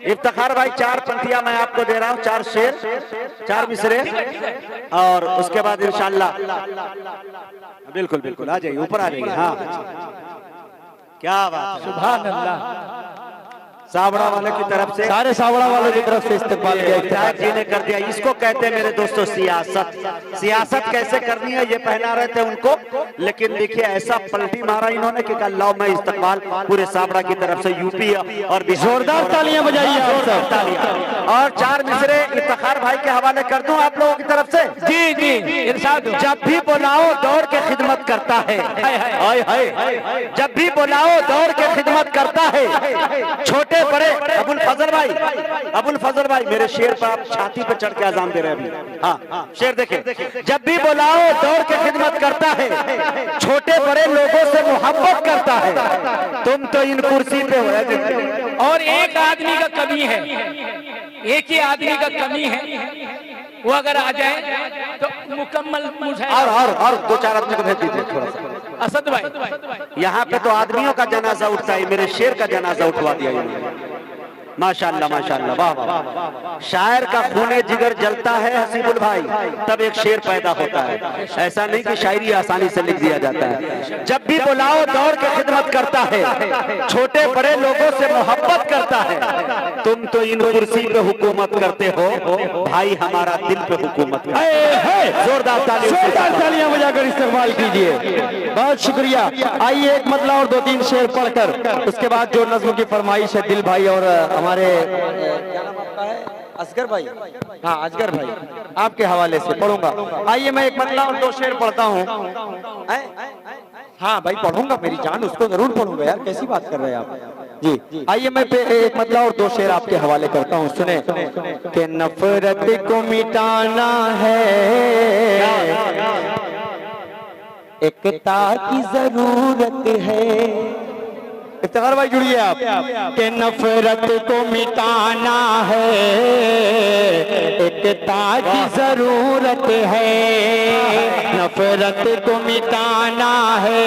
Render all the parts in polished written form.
इफ्तिखार भाई 4 पंक्तियां मैं आपको दे रहा हूँ, 4 शेर, 4 मिसरे, और उसके बाद इंशाल्लाह बिल्कुल बिल्कुल आ जाइए, ऊपर आ जाइए। हाँ क्या बात, सुभान अल्लाह। सावड़ा वाले की तरफ से, सारे सावड़ा वालों की तरफ से इस्तेमाल किया, विधायक जी ने कर दिया। इसको कहते हैं मेरे दोस्तों सियासत। सियासत कैसे करनी है ये पहना रहे थे उनको, लेकिन देखिए ऐसा पलटी मारा इन्होंने कि कल लाओ मैं इस्तेमाल पूरे सावड़ा की तरफ से यूपी और जोरदार तालियां बजाइए आप सब। तालियां। और 4 मिसरे इफ्तिखार भाई के हवाले कर दूं आप लोगों की तरफ से। जी जी इरशाद। जब भी बुलाओ दौड़ के खिदमत करता है, हाय हाय, जब भी बुलाओ दौड़ के खिदमत करता है, छोटे बड़े। अबुल फजल भाई मेरे शेर पर आप छाती पे चढ़ के अजान दे रहे हैं अभी। हाँ शेर देखें। जब भी बुलाओ दौड़ के खिदमत करता है, छोटे बड़े लोगों से मोहब्बत करता है, तुम तो इन कुर्सी पे हो। और एक आदमी का कमी है, एक ही आदमी का कमी है, वो अगर आ जाए तो मुकम्मल और 2-4 आदमी को भेज दीजिए थोड़ा सा। असद भाई यहाँ पे तो आदमियों का जनाजा उठता है, मेरे शेर का जनाजा उठवा दिया इन्होंने। माशाअल्लाह माशाअल्लाह, वाह वाह। शायर का खूने जिगर जलता है हसीबुल भाई, तब एक शेर पैदा होता है। ऐसा नहीं कि शायरी आसानी से लिख दिया जाता है। जब भी बुलाओ दौड़ के खिदमत करता है, छोटे बड़े लोगों से मोहब्बत करता है, तुम तो इन कुर्सी पे हुकूमत करते हो, भाई हमारा दिल पे हुकूमत करता है। जोरदार तालियां बजाकर इस्तेमाल कीजिए, बहुत शुक्रिया। आइए एक मतला और 2-3 शेर पढ़कर उसके बाद जो नज़्म की फरमाइश है दिल भाई और हमारे क्या नाम आपका है, असगर भाई, हाँ असगर भाई, आपके हवाले से पढ़ूंगा। आइए मैं एक मतला और 2 शेर पढ़ता हूँ। हाँ भाई पढ़ूंगा, मेरी जान, उसको जरूर पढ़ूंगा यार, कैसी बात कर रहे हैं आप जी। आइए मैं एक मतला और 2 शेर आपके हवाले करता हूँ, सुने। कि नफरत को मिटाना है, एकता की जरूरत है। इफ्तिखार भाई जुड़िए आप। कि नफरत को मिटाना है, एकता की जरूरत है। नफरत को मिटाना है,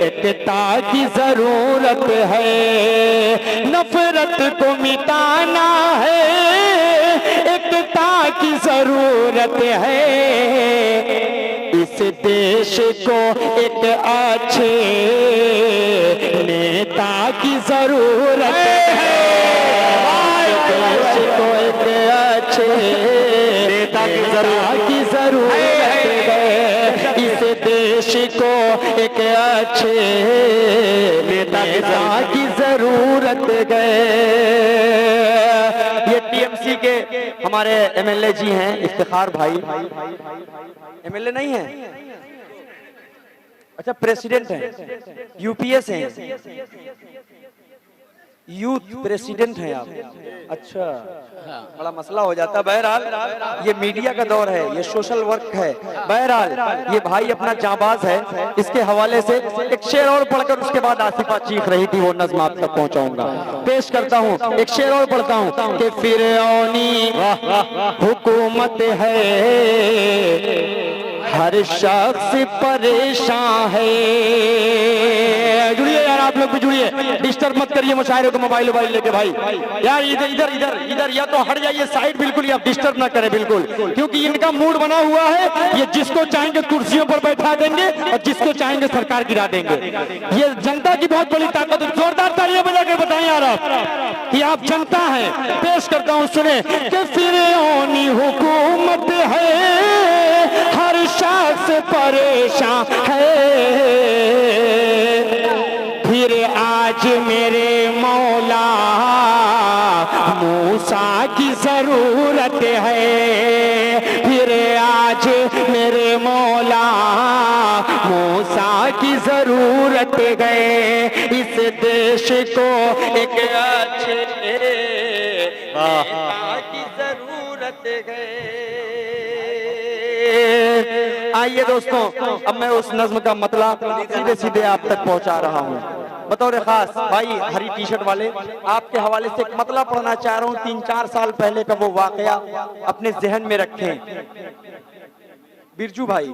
एकता की जरूरत है। नफरत को मिटाना है, एकता की जरूरत है। इस देश को एक अच्छे नेता की जरूरत है। देश को एक अच्छे नेता की जरूरत है। इस देश को एक अच्छे नेता की जरूरत है। ये टीएमसी के हमारे एमएलए जी हैं इफ्तिखार भाई। एमएलए नहीं है, अच्छा प्रेसिडेंट है, यूपीएस है, यूथ प्रेसिडेंट है आप। अच्छा बड़ा मसला हो जाता है। बहरहाल ये मीडिया का दौर है, ये सोशल वर्क है। बहरहाल ये भाई अपना जाबाज है, इसके हवाले से एक शेर और पढ़कर उसके बाद आसिफा चीख रही थी, वो नज़्म आप तक पहुंचाऊंगा। पेश करता हूँ, एक शेर और पढ़ता हूँ। कि फिरौनी हुकूमत है, हर शख्स परेशान है। जुड़िए यार, आप लोग भी जुड़िए, डिस्टर्ब मत करिए मुशायरे को मोबाइल लेके भाई। यार इधर इधर इधर इधर या तो हट जाइए साइड, बिल्कुल ही आप डिस्टर्ब ना करें बिल्कुल, क्योंकि इनका मूड बना हुआ है, ये जिसको चाहेंगे कुर्सियों पर बैठा देंगे और जिसको चाहेंगे सरकार गिरा देंगे। ये जनता की बहुत बड़ी ताकत है। जोरदार तालियां बजा के बताएं यार आप कि आप जनता हैं। पेश करता हूँ, सुने। कि फिरौनी हुकूमत है, हर शख्स परेशान है। फिर आज मेरे मौला मूसा की जरूरत है। फिर आज मेरे मौला मूसा की जरूरत है। इस देश को एक अच्छे नेता की जरूरत है। आइए दोस्तों, अब मैं उस नज्म का मतलब सीधे सीधे आप तक पहुंचा रहा हूं। बतौर खास भाई हरी टी शर्ट वाले, आपके हवाले से एक मतलब पढ़ना चाह रहा हूं। 3-4 साल पहले का वो वाकया अपने जहन में रखें। बिरजू भाई,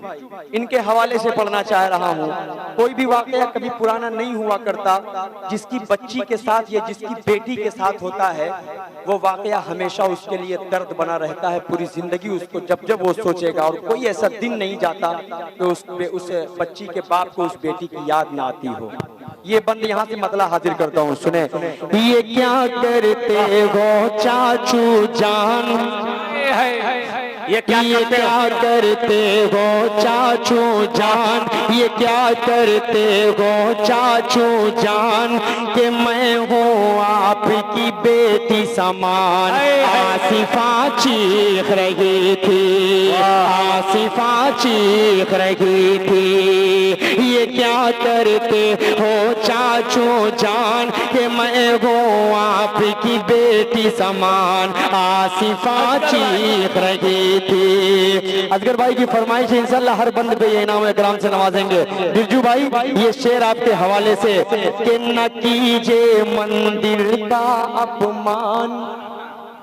इनके हवाले से पढ़ना चाह रहा हूँ। कोई भी वाकया कभी पुराना नहीं हुआ करता, जिसकी बच्ची के साथ या जिसकी बेटी के साथ होता है वो वाकया हमेशा उसके लिए दर्द बना रहता है पूरी जिंदगी उसको, जब जब वो सोचेगा। और कोई ऐसा दिन नहीं जाता कि उस बच्ची के बाप को उस बेटी की याद ना आती हो। ये बंद यहाँ से मतला हाजिर करता हूँ, सुने। ये क्या करते हो चाचू जान, ये क्या करते हो चाचू जान, ये क्या करते हो चाचू जान, कि मैं हूँ आपकी बेटी समान। आसिफा चीख रही थी, आसिफा चीख रही थी। ये क्या करते हो चाचू जान, कि मैं हूँ आपकी बेटी समान। आसिफा चीख रही थी। असगर भाई की फरमाइश है, इंशाल्लाह हर बंद पे ये इनाम इकराम से नवाजेंगे। बिरजू भाई, ये शेर आपके हवाले से कि न कीजिए मंदिर का अपमान,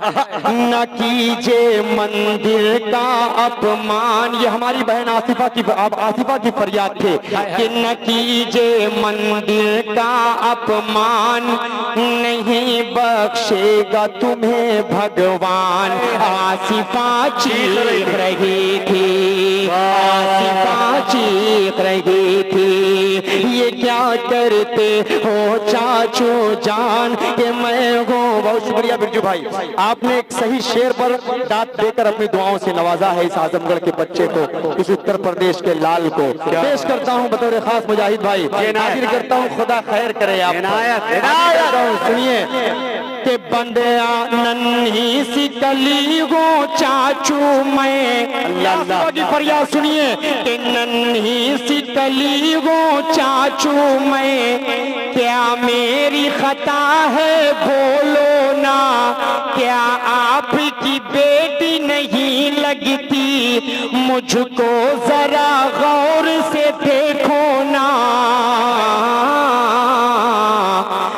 न कीजिए मंदिर का अपमान। ये हमारी बहन आसिफा की फरियाद थे कि न कीजिए मंदिर का अपमान, नहीं बख्शेगा तुम्हें भगवान। आसिफा चीख रही थी, आसिफा चीख रही थी। ये क्या करते हो चाचू जान, कि मैं हूँ। बहुत शुक्रिया बिरजू भाई, आपने एक सही शेर पर दाद देकर अपनी दुआओं से नवाजा है इस आजमगढ़ के बच्चे को, इस उत्तर प्रदेश के लाल को। पेश करता हूँ बतौर खास मुजाहिद भाई, हाजिर करता हूँ, खुदा खैर करे आप। सुनिए कि बंदया नन्ही सी कली हो चाचू मैं, अल्लाह की फरियाद सुनिए कि नन्ही सी कली हो चाचू मैं, क्या मेरी खता है बोलो ना, क्या आपकी बेटी नहीं लगती, मुझको जरा गौर से देखो ना।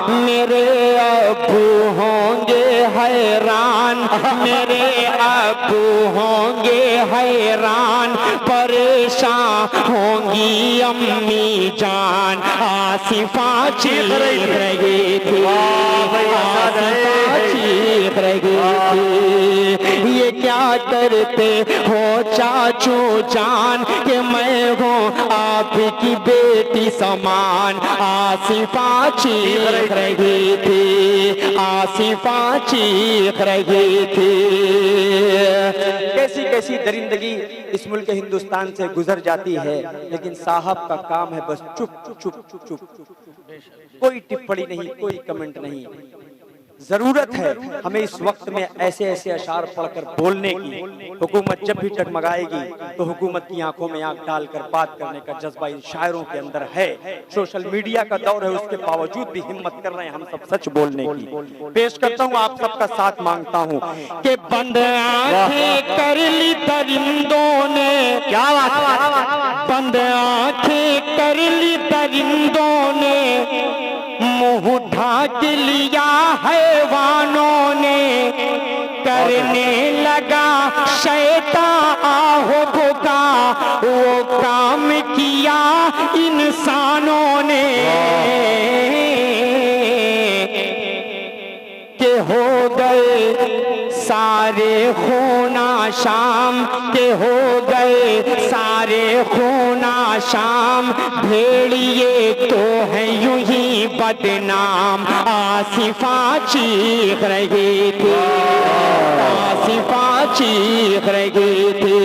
मेरे अब्बू होंगे हैरान, मेरे अब्बू होंगे हैरान, परेशान होंगी अम्मी जान। आसिफा चीख रही थी, आसिफा चीख रही थी। ये क्या करते हो चाचू जान, कि मैं हूँ आपकी बेटी समान। आसिफा चीख रही थी, आसिफा चीख रही थी। कैसी कैसी दरिंदगी इस मुल्क हिंदुस्तान से गुजर जाती है, लेकिन साहब का काम है बस चुप चुप चुप चुप, कोई टिप्पणी नहीं, कोई कमेंट नहीं। जरूरत है हमें इस वक्त में ऐसे ऐसे अशार पढ़कर बोलने की। हुकूमत जब भी टगमगाएगी तो हुकूमत की आंखों में आंख डालकर बात करने का जज्बा इन शायरों के अंदर है। सोशल मीडिया का दौर है, उसके बावजूद भी हिम्मत कर रहे हैं हम सब सच बोलने की। पेश करता हूँ, आप सबका साथ मांगता हूँ कि बंद आंखें कर ली दरिंदों ने, क्या बात, बंद आंखें कर ली दरिंदों ने, मुंह ढाक लिया हैवानों ने, करने लगा शैतान आहो भुका, वो काम किया इंसानों ने, के हो गए सारे खूना शाम, के हो गए सारे खूना शाम, भेड़िए तो है यूं ही बदनाम। आसिफा चीख रही थी, आसिफा चीख रही थी।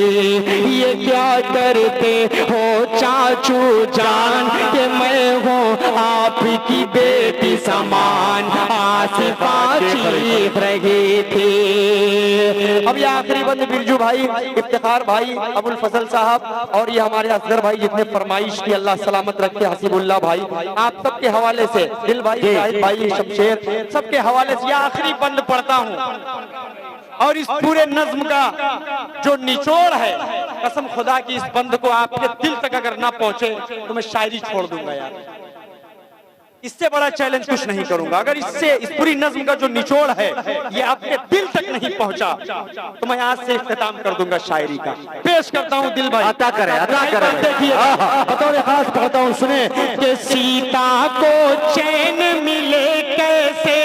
ये क्या करते हो चाचू जान, कि मैं हूँ आपकी बेटी समान। आसिफा चीख रही थी। अब ये आखिरी बंद बिरजू भाई, इफ्तिखार भाई, अबुल फजल साहब और ये हमारे असगर भाई जितने फरमाइश की, अल्लाह सलामत रखे, हसीबुल्लाह भाई, आप सबके हवाले से, दिल भाई, शाहिद भाई, शमशेर, सबके हवाले से ये आखिरी बंद पढ़ता हूँ। और इस पूरे नज्म का जो निचोड़ है, कसम खुदा की इस बंद को आपके दिल तक अगर ना पहुंचे तो मैं शायरी छोड़ दूंगा यार। इससे बड़ा चैलेंज कुछ नहीं करूंगा। अगर इससे इस पूरी नज्म का जो निचोड़ है ये आपके दिल तक नहीं पहुंचा तो मैं आज से इख्तिताम कर दूंगा शायरी का। पेश करता हूं दिल भाई, अता करे, अता करे। देखिए बतौर खास पढ़ता हूं, सुने कि सीता को चैन मिले कैसे,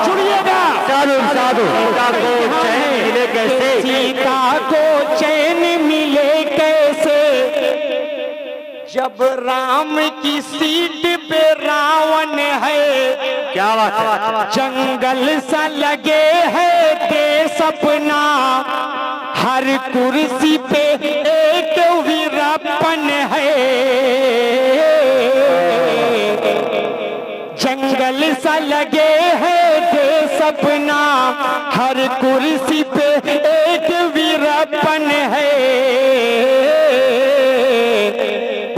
सुनिएगा, साधु सीता को चैन मिले कैसे, सीता को चैन मिले कैसे, जब राम की सीट पे रावण है। क्या बात है, जंगल सा लगे है देश अपना, हर कुर्सी पे एक वीरप्पन है। जंगल सा लगे है देश अपना, हर कुर्सी पे एक वीरप्पन है।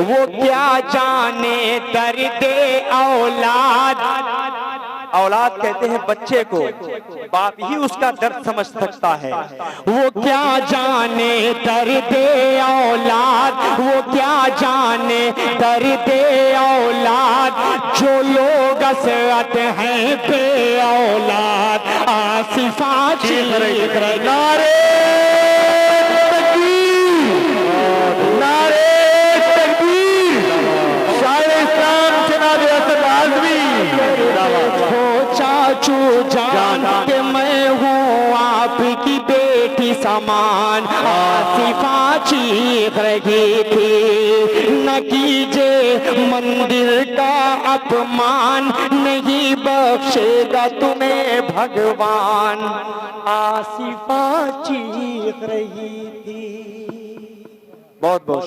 वो क्या जाने दर्द औलाद, औलाद कहते हैं बच्चे को, बाप ही उसका दर्द समझ सकता है। वो क्या जाने दर्द औलाद, वो क्या जाने दर्द औलाद, जो लोग असअत हैं बे औलाद, आसिफा चीख नारे चाचू जान के मैं हूँ आपकी बेटी समान। आसिफा चीख रही थी, न कीजिए मंदिर का अपमान, नहीं बख्शेगा तुम्हें भगवान। आसिफा चीख रही थी। बहुत बहुत